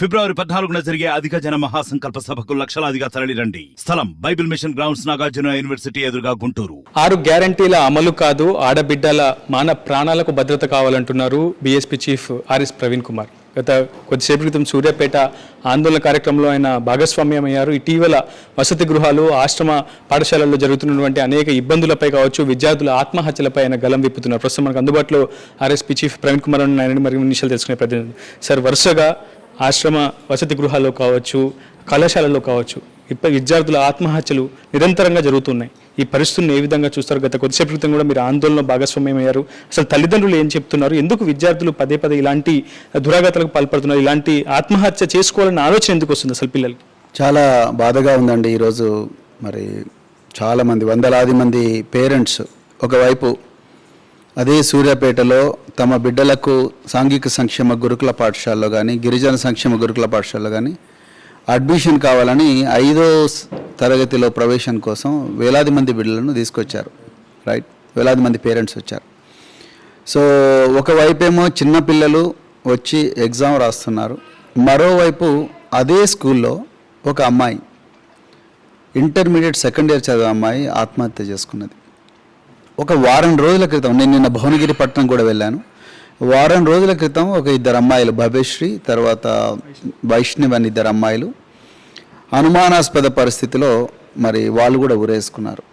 ఫిబ్రవరి 14న జరిగే అధిక జన మహాసంకల్ప సభకు లక్షలాదిగా తరలిరండి. స్థలం Bible mission grounds, Nagarjuna university ఎదురుగా, గుంటూరు. 6 గ్యారంటీల అమలు కాదు, ఆడబిడ్డల ప్రాణాలకు భద్రత కావాలంటున్నారు BSP chief RS Praveen Kumar. గత కొద్దిసేపు క్రితం సూర్యాపేట ఆందోళన కార్యక్రమంలో ఆయన భాగస్వామ్యమయ్యారు. ఇటీవల వసతి గృహాలు, ఆశ్రమ పాఠశాలల్లో జరుగుతున్నటువంటి అనేక ఇబ్బందులపై కావచ్చు, విద్యార్థుల ఆత్మహత్యలపై ఆయన గలం విప్పుతున్నారు. ప్రస్తుతం మనకు అందుబాటులో ఆర్ఎస్పీ చీఫ్ ప్రవీణ్ కుమార్ ఆయన మరి నిమిషాలు తెలుసుకునే ప్రయత్నం. సార్, వరుసగా ఆశ్రమ వసతి గృహాల్లో కావచ్చు, కళాశాలల్లో కావచ్చు, విద్యార్థుల ఆత్మహత్యలు నిరంతరంగా జరుగుతున్నాయి. ఈ పరిస్థితులను ఏ విధంగా చూస్తారు? గత కొద్దిసేపు క్రితం కూడా మీరు ఆందోళనలో భాగస్వామ్యమయ్యారు. అసలు తల్లిదండ్రులు ఏం చెప్తున్నారు? ఎందుకు విద్యార్థులు పదే పదే ఇలాంటి దురాఘాతాలకు పాల్పడుతున్నారు? ఇలాంటి ఆత్మహత్య చేసుకోవాలన్న ఆలోచన ఎందుకు వస్తుంది అసలు పిల్లలకి? చాలా బాధగా ఉందండి. ఈరోజు మరి చాలామంది, వందలాది మంది పేరెంట్స్ ఒకవైపు అదే సూర్యాపేటలో తమ బిడ్డలకు సాంఘిక సంక్షేమ గురుకుల పాఠశాలలో కానీ, గిరిజన సంక్షేమ గురుకుల పాఠశాలలో కానీ అడ్మిషన్ కావాలని 5వ తరగతిలో ప్రవేశం కోసం వేలాది మంది బిడ్డలను తీసుకొచ్చారు. రైట్, వేలాది మంది పేరెంట్స్ వచ్చారు. సో ఒకవైపేమో చిన్నపిల్లలు వచ్చి ఎగ్జామ్ రాస్తున్నారు, మరోవైపు అదే స్కూల్లో ఒక అమ్మాయి, ఇంటర్మీడియట్ సెకండ్ ఇయర్ చదివే అమ్మాయి ఆత్మహత్య చేసుకున్నది. ఒక వారం రోజుల క్రితం, నేను నిన్న భువనగిరి పట్టణం కూడా వెళ్ళాను. వారం రోజుల క్రితం ఒక 2 అమ్మాయిలు, భవ్యశ్రీ తర్వాత వైష్ణవి అని 2 అమ్మాయిలు అనుమానాస్పద పరిస్థితిలో మరి వాళ్ళు కూడా ఉరేసుకున్నారు.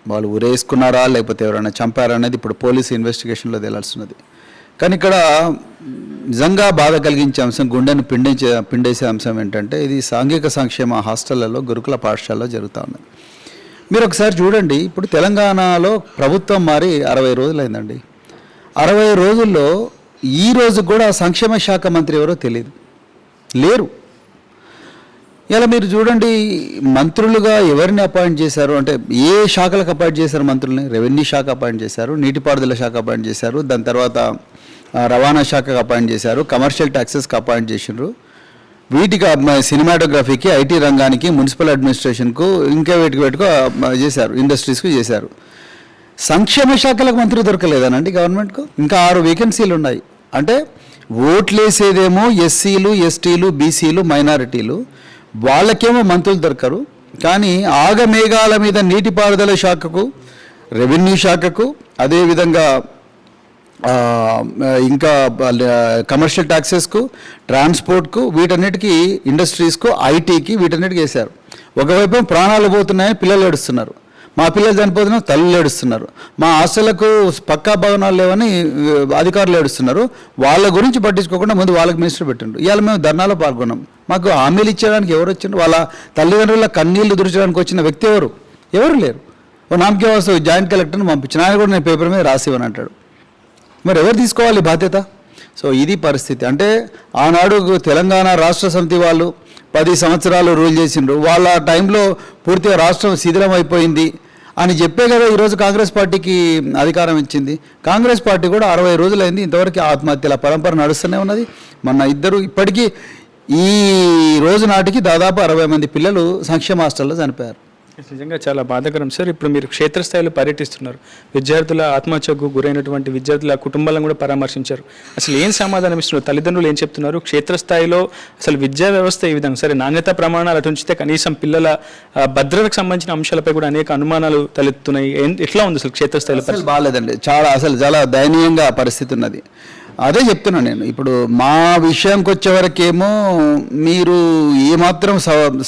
వాళ్ళు ఉరేసుకున్నారా లేకపోతే ఎవరైనా చంపారా అనేది ఇప్పుడు పోలీసు ఇన్వెస్టిగేషన్లో తేలాల్సినది. కానీ ఇక్కడ నిజంగా బాధ కలిగించే అంశం, గుండెను పిండేసే అంశం ఏంటంటే, ఇది సాంఘిక సంక్షేమ హాస్టళ్లలో, గురుకుల పాఠశాలలో జరుగుతూ ఉన్నది. మీరు ఒకసారి చూడండి, ఇప్పుడు తెలంగాణలో ప్రభుత్వం మారి 60 రోజులైందండి. 60 రోజుల్లో ఈ రోజు కూడా సంక్షేమ శాఖ మంత్రి ఎవరో తెలియదు, లేరు. ఇలా మీరు చూడండి, మంత్రులుగా ఎవరిని అపాయింట్ చేశారు అంటే, ఏ శాఖలకు అపాయింట్ చేశారు మంత్రుల్ని? రెవెన్యూ శాఖ అపాయింట్ చేశారు, నీటిపారుదల శాఖ అపాయింట్ చేశారు, దాని తర్వాత రవాణా శాఖకు అపాయింట్ చేశారు, కమర్షియల్ ట్యాక్సెస్కి అపాయింట్ చేసినారు, వీటికి సినిమాటోగ్రఫీకి, ఐటీ రంగానికి, మున్సిపల్ అడ్మినిస్ట్రేషన్కు, ఇంకా వీటికి చేశారు, ఇండస్ట్రీస్కు చేశారు. సంక్షేమ శాఖలకు మంత్రి దొరకలేదనండి గవర్నమెంట్కు. ఇంకా 6 వేకెన్సీలు ఉన్నాయి. అంటే ఓట్లేసేదేమో ఎస్సీలు, ఎస్టీలు, బీసీలు, మైనారిటీలు, వాళ్ళకేమో మంత్రులు దొరకరు. కానీ ఆగమేఘాల మీద నీటిపారుదల శాఖకు, రెవెన్యూ శాఖకు, అదేవిధంగా ఇంకా కమర్షియల్ ట్యాక్సెస్కు, ట్రాన్స్పోర్ట్కు, వీటన్నిటికీ, ఇండస్ట్రీస్కు, ఐటీకి, వీటన్నిటికీ వేశారు. ఒకవైపు ప్రాణాలు పోతున్నాయని పిల్లలు ఏడుస్తున్నారు, మా పిల్లలు చనిపోతున్నా తల్లులు ఏడుస్తున్నారు, మా హాస్టళ్లకు పక్కా భవనాలు లేవని అధికారులు ఏడుస్తున్నారు. వాళ్ళ గురించి పట్టించుకోకుండా ముందు వాళ్ళకి మినిస్టర్ పెట్టిండ్రు. ఇవాళ మేము ధర్నాలో పాల్గొన్నాం. మాకు హామీలు ఇచ్చేయడానికి ఎవరు వచ్చిండ్రు? వాళ్ళ తల్లిదండ్రుల కన్నీళ్లు దుర్చడానికి వచ్చిన వ్యక్తి ఎవరు లేరు. ఓ నామకే వస్తే జాయింట్ కలెక్టర్ని పంపించిన, ఆయన కూడా నేను పేపర్ మీద రాసివ్వని అంటాడు. మరి ఎవరు తీసుకోవాలి బాధ్యత? సో ఇది పరిస్థితి. అంటే ఆనాడు తెలంగాణ రాష్ట్ర సమితి వాళ్ళు 10 సంవత్సరాలు రూల్ చేసిండ్రు. వాళ్ళ టైంలో పూర్తిగా రాష్ట్రం శిథిలం అయిపోయింది అని చెప్పే కదా ఈరోజు కాంగ్రెస్ పార్టీకి అధికారం ఇచ్చింది. కాంగ్రెస్ పార్టీ కూడా 60 రోజులైంది, ఇంతవరకు ఆత్మహత్యల పరంపర నడుస్తూనే ఉన్నది. మొన్న ఇప్పటికీ ఈ రోజు నాటికి దాదాపు 60 మంది పిల్లలు సంక్షేమ హాస్టల్లో చనిపోయారు. నిజంగా చాలా బాధాకరం సార్. ఇప్పుడు మీరు క్షేత్రస్థాయిలో పర్యటిస్తున్నారు, విద్యార్థుల ఆత్మహత్యకు గురైనటువంటి విద్యార్థుల కుటుంబాలను కూడా పరామర్శించారు. అసలు ఏం సమాధానం ఇస్తున్నారు? తల్లిదండ్రులు ఏం చెప్తున్నారు? క్షేత్రస్థాయిలో అసలు విద్యా వ్యవస్థ ఈ విధంగా, సరే నాణ్యతా ప్రమాణాలు అటు ఉంచితే కనీసం పిల్లల భద్రతకు సంబంధించిన అంశాలపై కూడా అనేక అనుమానాలు తలెత్తున్నాయి. ఎట్లా ఉంది అసలు క్షేత్రస్థాయిలో? బాగాలేదండి, చాలా దయనీయంగా పరిస్థితి ఉన్నది. అదే చెప్తున్నాను నేను. ఇప్పుడు మా విషయంకి వచ్చేవరకేమో మీరు ఏమాత్రం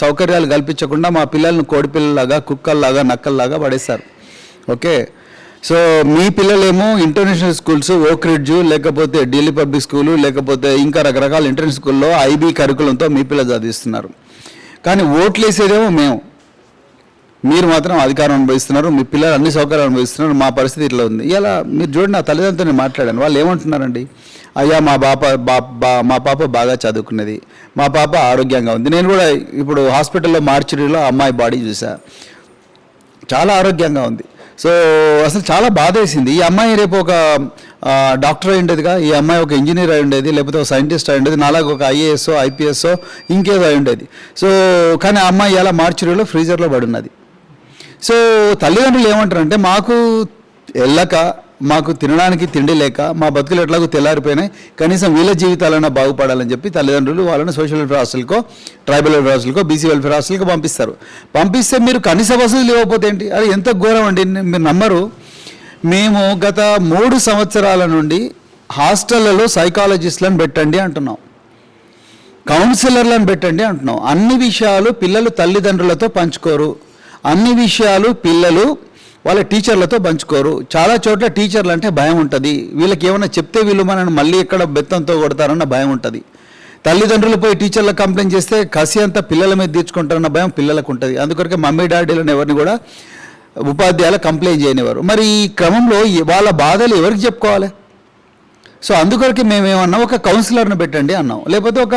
సౌకర్యాలు కల్పించకుండా మా పిల్లల్ని కోడిపిల్లలాగా, కుక్కల్లాగా, నక్కల్లాగా పడేస్తారు. ఓకే, సో మీ పిల్లలేమో ఇంటర్నేషనల్ స్కూల్స్, ఓక్ రిడ్జ్, లేకపోతే ఢిల్లీ పబ్లిక్ స్కూలు, లేకపోతే ఇంకా రకరకాల ఇంటర్నేషనల్ స్కూల్లో ఐబీ కరికులంతో మీ పిల్లలు చదివిస్తున్నారు. కానీ ఓట్లు వేసేదేమో మేము, మీరు మాత్రం అధికారం అనుభవిస్తున్నారు, మీ పిల్లలు అన్ని సౌకర్యాలు అనుభవిస్తున్నారు. మా పరిస్థితి ఇట్లా ఉంది. ఇలా మీరు చూడండి, నా తల్లిదండ్రులతో నేను మాట్లాడాను. వాళ్ళు ఏమంటున్నారండి, అయ్యా మా పాప బాగా చదువుకున్నది, మా పాప ఆరోగ్యంగా ఉంది. నేను కూడా ఇప్పుడు హాస్పిటల్లో మార్చురీలో అమ్మాయి బాడీ చూసా, చాలా ఆరోగ్యంగా ఉంది. సో అసలు చాలా బాధ వేసింది. ఈ అమ్మాయి రేపు ఒక డాక్టర్ అయి ఉండేదిగా, ఈ అమ్మాయి ఒక ఇంజనీర్ అయి ఉండేది, లేకపోతే ఒక సైంటిస్ట్ అయి ఉండేది, నాలాగా ఒక ఐఏఎస్ఓ, ఐపీఎస్ఓ, ఇంకేదో అయి ఉండేది. సో కానీ ఆ అమ్మాయి ఇలా మార్చురీలో ఫ్రీజర్లో పడి ఉన్నది. సో తల్లిదండ్రులు ఏమంటారంటే, మాకు వెళ్ళక మాకు తినడానికి తిండి లేక మా బతుకులు ఎట్లాగో తెల్లారిపోయినాయి, కనీసం వీళ్ళ జీవితాలన్నా బాగుపడాలని చెప్పి తల్లిదండ్రులు వాళ్ళని సోషల్ వెల్ఫేర్ హాస్టల్కో, ట్రైబల్ వెల్ఫేర్ హాస్టల్కో, బీసీ వెల్ఫేర్ హాస్టల్కో పంపిస్తారు. పంపిస్తే మీరు కనీస వసతులు ఇవ్వకపోతే ఏంటి? అది ఎంత ఘోరం అండి, మీరు నమ్మరు. మేము గత 3 సంవత్సరాల నుండి హాస్టళ్లలో సైకాలజిస్టులను పెట్టండి అంటున్నాం, కౌన్సిలర్లను పెట్టండి అంటున్నాం. అన్ని విషయాలు పిల్లలు తల్లిదండ్రులతో పంచుకోరు, అన్ని విషయాలు పిల్లలు వాళ్ళ టీచర్లతో పంచుకోరు. చాలా చోట్ల టీచర్లు అంటే భయం ఉంటుంది, వీళ్ళకి ఏమైనా చెప్తే వీళ్ళు మనల్ని మళ్ళీ ఎక్కడ బెత్తంతో కొడతారన్న భయం ఉంటుంది. తల్లిదండ్రులు పోయి టీచర్లకు కంప్లైంట్ చేస్తే కసి అంతా పిల్లల మీద తీర్చుకుంటారన్న భయం పిల్లలకు ఉంటుంది. అందుకొరకే మమ్మీ డాడీలను ఎవరిని కూడా ఉపాధ్యాయులు కంప్లైంట్ చేయనివారు. మరి ఈ క్రమంలో వాళ్ళ బాధలు ఎవరికి చెప్పుకోవాలి? సో అందుకొరకు మేమేమన్నాం, ఒక కౌన్సిలర్ని పెట్టండి అన్నాం, లేకపోతే ఒక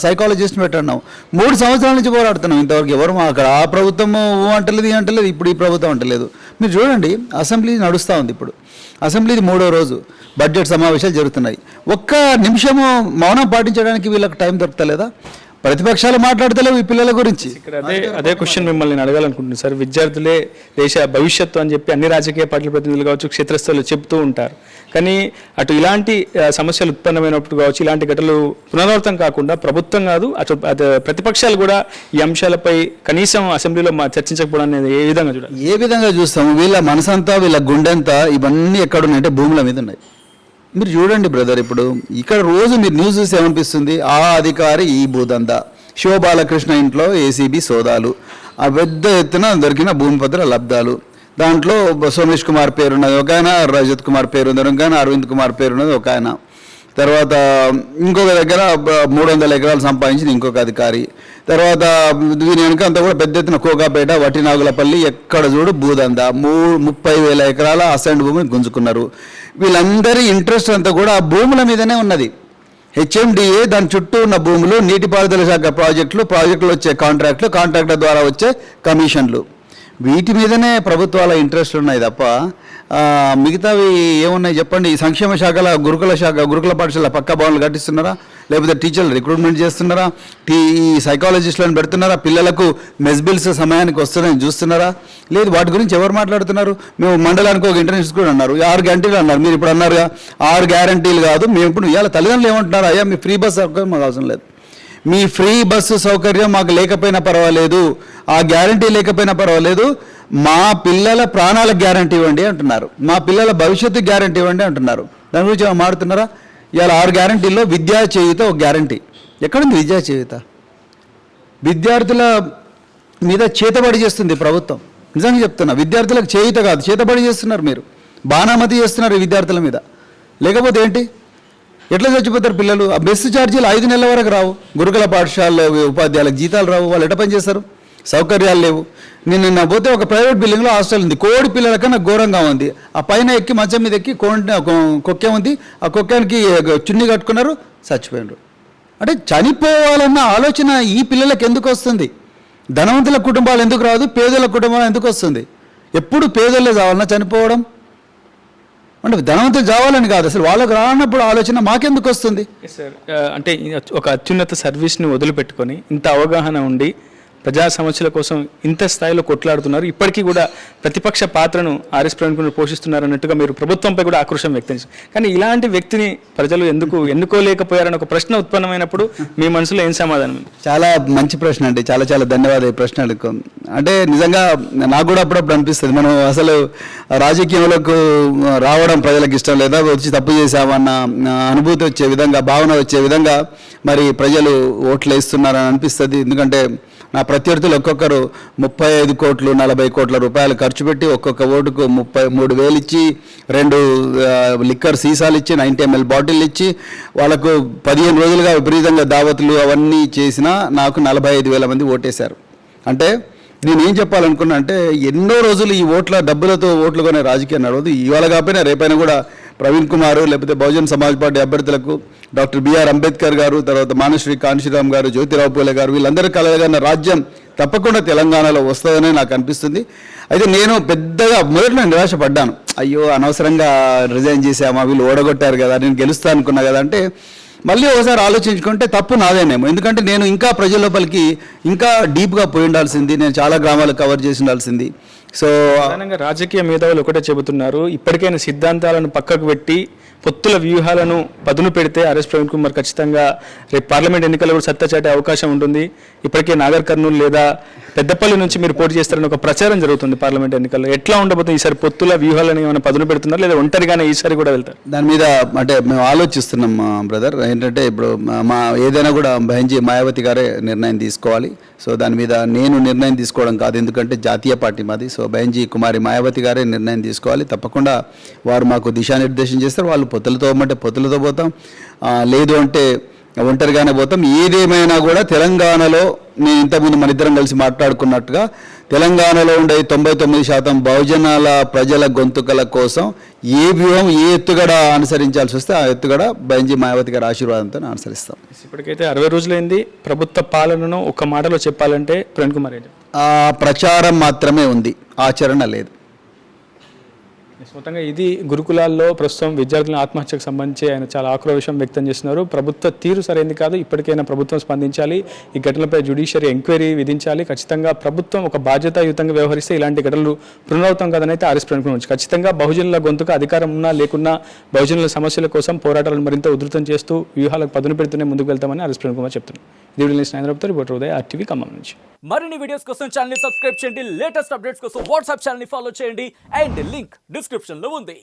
సైకాలజిస్ట్ని పెట్టన్నాం. 3 సంవత్సరాల నుంచి పోరాడుతున్నాం, ఇంతవరకు ఎవరు అక్కడ ఆ ప్రభుత్వం అంటలేదు అంటలేదు, ఇప్పుడు ఈ ప్రభుత్వం అంటలేదు. మీరు చూడండి, అసెంబ్లీ నడుస్తూ ఉంది, ఇప్పుడు అసెంబ్లీది 3వ రోజు బడ్జెట్ సమావేశాలు జరుగుతున్నాయి. ఒక్క నిమిషము మౌనం పాటించడానికి వీళ్ళకి టైం దొరుకుతలేదా? ప్రతిపక్షాలు మాట్లాడతలేవు ఈ పిల్లల గురించి. ఇక్కడ అదే క్వశ్చన్ మిమ్మల్ని నేను అడగాలనుకుంటున్నాను సార్. విద్యార్థులే దేశ భవిష్యత్తు అని చెప్పి అన్ని రాజకీయ పార్టీల ప్రతినిధులు కావచ్చు, క్షేత్రస్థాయిలో చెప్తూ ఉంటారు. కానీ అటు ఇలాంటి సమస్యలు ఉత్పన్నమైనప్పుడు కావచ్చు, ఇలాంటి ఘటనలు పునరావృతం కాకుండా ప్రభుత్వం కాదు అటు ప్రతిపక్షాలు కూడా ఈ అంశాలపై కనీసం అసెంబ్లీలో చర్చించకపోవడం అనేది ఏ విధంగా చూడాలి? ఏ విధంగా చూస్తాము? వీళ్ళ మనసంతా, వీళ్ళ గుండెంతా ఇవన్నీ ఎక్కడున్నాయంటే భూముల మీద ఉన్నాయి. మీరు చూడండి బ్రదర్, ఇప్పుడు ఇక్కడ రోజు మీరు న్యూస్ చూసి ఏమనిపిస్తుంది? ఆ అధికారి ఈ భూదందా, శివబాలకృష్ణ ఇంట్లో ఏసీబీ సోదాలు, ఆ పెద్ద ఎత్తున దొరికిన భూమిపత్ర లబ్ధాలు, దాంట్లో సోమేష్ కుమార్ పేరున్నది ఒక ఆయన, రజత్ కుమార్ పేరున్నది ఒక ఆయన, అరవింద్ కుమార్ పేరున్నది ఒక ఆయన, తర్వాత ఇంకొక దగ్గర 300 ఎకరాలు సంపాదించింది ఇంకొక అధికారి, తర్వాత దీని వెనుక అంతా కూడా పెద్ద ఎత్తున కోకాపేట, వట్టినాగులపల్లి, ఎక్కడ చూడు భూదందా, 30,000 ఎకరాల అసైన్డ్ భూమిని గుంజుకున్నారు. వీళ్ళందరి ఇంట్రెస్ట్ అంతా కూడా ఆ భూముల మీదనే ఉన్నది. హెచ్ఎండిఏ దాని చుట్టూ ఉన్న భూములు, నీటిపారుదల శాఖ ప్రాజెక్టులు వచ్చే కాంట్రాక్టుల ద్వారా వచ్చే కమిషన్లు, వీటి మీదనే ప్రభుత్వాల ఇంట్రెస్ట్ ఉన్నాయి తప్ప మిగతావి ఏమున్నాయి చెప్పండి? ఈ సంక్షేమ శాఖల గురుకుల పాఠశాల పక్కా భవనాలు కట్టిస్తున్నారా? లేకపోతే టీచర్లు రిక్రూట్మెంట్ చేస్తున్నారా? ఈ సైకాలజిస్టులను పెడుతున్నారా? పిల్లలకు మెస్ బిల్స్ సమయానికి వస్తున్నాయని చూస్తున్నారా? లేదు. వాటి గురించి ఎవరు మాట్లాడుతున్నారు? మేము మండలానికి ఒక ఇంటర్నేషనల్ స్కూల్ అన్నారు, 6 గ్యారంటీలు అన్నారు. మీరు ఇప్పుడు అన్నారుగా 6 గ్యారంటీలు కాదు, మేము ఇప్పుడు ఇవాళ తల్లిదండ్రులు ఏమంటున్నారు? అయ్యా మీ ఫ్రీ బస్ సౌకర్యం మాకు అవసరం లేదు, మీ ఫ్రీ బస్సు సౌకర్యం మాకు లేకపోయినా పర్వాలేదు, ఆ గ్యారంటీ లేకపోయినా పర్వాలేదు, మా పిల్లల ప్రాణాలకు గ్యారంటీ ఇవ్వండి అంటున్నారు, మా పిల్లల భవిష్యత్తు గ్యారంటీ ఇవ్వండి అంటున్నారు. దాని గురించి ఏమైనా మాట్లాడుతున్నారా? ఇవాళ 6 గ్యారంటీల్లో విద్యా చేయూత ఒక గ్యారంటీ. ఎక్కడుంది విద్యా చేయూత? విద్యార్థుల మీద చేతబడి చేస్తుంది ప్రభుత్వం. నిజంగా చెప్తున్నా, విద్యార్థులకు చేయూత కాదు, చేతబడి చేస్తున్నారు మీరు, బాణామతి చేస్తున్నారు ఈ విద్యార్థుల మీద. లేకపోతే ఏంటి? ఎట్లా చచ్చిపోతారు పిల్లలు? ఆ బస్సు ఛార్జీలు 5 నెలల వరకు రావు, గురుకుల పాఠశాలలో ఉపాధ్యాయులకు జీతాలు రావు, వాళ్ళు ఎట్లా పని చేస్తారు? సౌకర్యాలు లేవు. నిన్న పోతే ఒక ప్రైవేట్ బిల్డింగ్లో హాస్టల్ ఉంది, కోడి పిల్లల కన్నా ఘోరంగా ఉంది. ఆ పైన ఎక్కి మంచం మీద ఎక్కి కొక్కే ఉంది, ఆ కొక్కానికి చున్నీ కట్టుకున్నారు, చచ్చిపోయినారు. అంటే చనిపోవాలన్న ఆలోచన ఈ పిల్లలకు ఎందుకు వస్తుంది? ధనవంతుల కుటుంబాలు ఎందుకు రాదు? పేదల కుటుంబాలు ఎందుకు వస్తుంది? ఎప్పుడు పేదలే చావాలన్నా చనిపోవడం? అంటే ధనవంతులు చావాలని కాదు, అసలు వాళ్ళకు రానప్పుడు ఆలోచన మాకెందుకు వస్తుంది? సార్, అంటే ఒక అత్యున్నత సర్వీస్ని వదిలిపెట్టుకొని ఇంత అవగాహన ఉండి ప్రజా సమస్యల కోసం ఇంత స్థాయిలో కొట్లాడుతున్నారు, ఇప్పటికీ కూడా ప్రతిపక్ష పాత్రను ఆర్ఎస్ ప్రవీణ్ కుమార్ పోషిస్తున్నారు అన్నట్టుగా మీరు ప్రభుత్వంపై కూడా ఆక్రోశం వ్యక్తం చేశారు. కానీ ఇలాంటి వ్యక్తిని ప్రజలు ఎన్నుకోలేకపోయారని ఒక ప్రశ్న ఉత్పన్నమైనప్పుడు మీ మనసులో ఏం సమాధానం? చాలా మంచి ప్రశ్న అండి, చాలా చాలా ధన్యవాదాలు ఈ ప్రశ్న అడుగు. అంటే నిజంగా నాకు కూడా అప్పుడప్పుడు అనిపిస్తుంది, మనం అసలు రాజకీయంలోకి రావడం ప్రజలకు ఇష్టం లేదా, వచ్చి తప్పు చేసామన్న అనుభూతి వచ్చే విధంగా, భావన వచ్చే విధంగా మరి ప్రజలు ఓట్లు వేస్తున్నారని అనిపిస్తుంది. ఎందుకంటే నా ప్రత్యర్థులు ఒక్కొక్కరు 35 కోట్లు 40 కోట్ల రూపాయలు ఖర్చు పెట్టి ఒక్కొక్క ఓటుకు 33,000 ఇచ్చి 2 లిక్కర్ సీసాలు ఇచ్చి 90 ml బాటిల్ ఇచ్చి వాళ్ళకు 15 రోజులుగా విపరీతంగా దావతులు అవన్నీ చేసినా నాకు 45,000 మంది ఓటేశారు. అంటే నేను ఏం చెప్పాలనుకున్నా అంటే, ఎన్నో రోజులు ఈ డబ్బులతో ఓట్లు కొనే రాజకీయం నడవదు. ఇవాళ కాకపోయినా రేపైనా కూడా ప్రవీణ్ కుమార్ లేకపోతే బహుజన్ సమాజ్ పార్టీ అభ్యర్థులకు డాక్టర్ బిఆర్ అంబేద్కర్ గారు, తర్వాత మానశ్రీ కాన్షీరామ్ గారు, జ్యోతిరావు పూలే గారు, వీళ్ళందరూ కలగన్న రాజ్యం తప్పకుండా తెలంగాణలో వస్తుందని నాకు అనిపిస్తుంది. అయితే నేను పెద్దగా మొదట్లో నిరాశపడ్డాను, అయ్యో అనవసరంగా రిజైన్ చేసామా, వీళ్ళు ఓడగొట్టారు కదా, నేను గెలుస్తా అనుకున్నా కదా. అంటే మళ్ళీ ఒకసారి ఆలోచించుకుంటే తప్పు నాదేనేమో. ఎందుకంటే నేను ఇంకా ప్రజల లోపలికి ఇంకా డీప్గా పోయి ఉండాల్సింది, నేను చాలా గ్రామాలు కవర్ చేసి ఉండాల్సింది. సో ప్రధానంగా రాజకీయ మేధావులు ఒకటే చెబుతున్నారు, ఇప్పటికైనా సిద్ధాంతాలను పక్కకు పెట్టి పొత్తుల వ్యూహాలను పదును పెడితే ఆర్ఎస్ ప్రవీణ్ కుమార్ ఖచ్చితంగా రేపు పార్లమెంట్ ఎన్నికల్లో కూడా సత్తా చాటే అవకాశం ఉంటుంది. ఇప్పటికే నాగర్ కర్నూలు లేదా పెద్దపల్లి నుంచి మీరు పోటీ చేస్తారని ఒక ప్రచారం జరుగుతుంది పార్లమెంట్ ఎన్నికల్లో. ఎట్లా ఉండబోతుంది ఈసారి పొత్తుల వ్యూహాలను ఏమైనా పదును పెడుతున్నారు లేదా ఒంటరిగానే ఈసారి కూడా వెళ్తారు? దాని మీద అంటే మేము ఆలోచిస్తున్నాం బ్రదర్. ఏంటంటే ఇప్పుడు మా ఏదైనా కూడా బహంజీ మాయావతి గారే నిర్ణయం తీసుకోవాలి. సో దాని మీద నేను నిర్ణయం తీసుకోవడం కాదు, ఎందుకంటే జాతీయ పార్టీ మాది. సో బహంజీ కుమారి మాయావతి గారే నిర్ణయం తీసుకోవాలి. తప్పకుండా వారు మాకు దిశానిర్దేశం చేస్తారు. వాళ్ళు పొత్తులతో ఇవ్వమంటే పొత్తులతో పోతాం, లేదు అంటే ఒంటరిగానే పోతాం. ఏదేమైనా కూడా తెలంగాణలో నేను ఇంతకుముందు మన ఇద్దరం కలిసి మాట్లాడుకున్నట్టుగా తెలంగాణలో ఉండే 99% బహుజనాల ప్రజల గొంతుకల కోసం ఏ వ్యూహం ఏ ఎత్తుగడ అనుసరించాల్సి వస్తే ఆ ఎత్తుగడ బహంజీ మాయావతి గారి ఆశీర్వాదంతో అనుసరిస్తాం. ఇప్పటికైతే 60 రోజులైంది. ప్రభుత్వ పాలనను ఒక మాటలో చెప్పాలంటే ప్రవీణ్ కుమార్ రెడ్డి ప్రచారం మాత్రమే ఉంది, ఆచరణ లేదు. మొత్తంగా ఇది గురుకులాల్లో ప్రస్తుతం విద్యార్థుల ఆత్మహత్యకు సంబంధించి ఆయన చాలా ఆక్రోశం వ్యక్తం చేస్తున్నారు. ప్రభుత్వ తీరు సరైనది కాదు, ఇప్పటికైనా ప్రభుత్వం స్పందించాలి, ఈ ఘటనలపై జ్యుడిషియరీ ఎంక్వైరీ విధించాలి. ఖచ్చితంగా ప్రభుత్వం ఒక బాధ్యతాయుతంగా వ్యవహరిస్తే ఇలాంటి ఘటనలు పునరావృతం కాదని అయితే ఆర్ఎస్ ప్రవీణ్ కుమార్ ఖచ్చితంగా బహుజనుల గొంతుకు అధికారం ఉన్నా లేకున్నా బహుజనుల సమస్యల కోసం పోరాటాలను మరింత ఉధృతం చేస్తూ వ్యూహాలకు పదును పెడుతూనే ముందుకు వెళ్తామని ఆర్ఎస్ ప్రవీణ్ కుమార్ చెప్తున్నారు. రిపోర్టర్ ఉదయ్, RTV ఖమ్మం నుంచి. మరిన్ని వీడియోస్ కోసం ఛానల్ ని సబ్స్క్రైబ్ చేయండి, లేటెస్ట్ అప్డేట్స్ కోసం వాట్సాప్ ఛానల్ ని ఫాలో చేయండి అండ్ లింక్ డిస్క్రిప్షన్ లో ఉంది.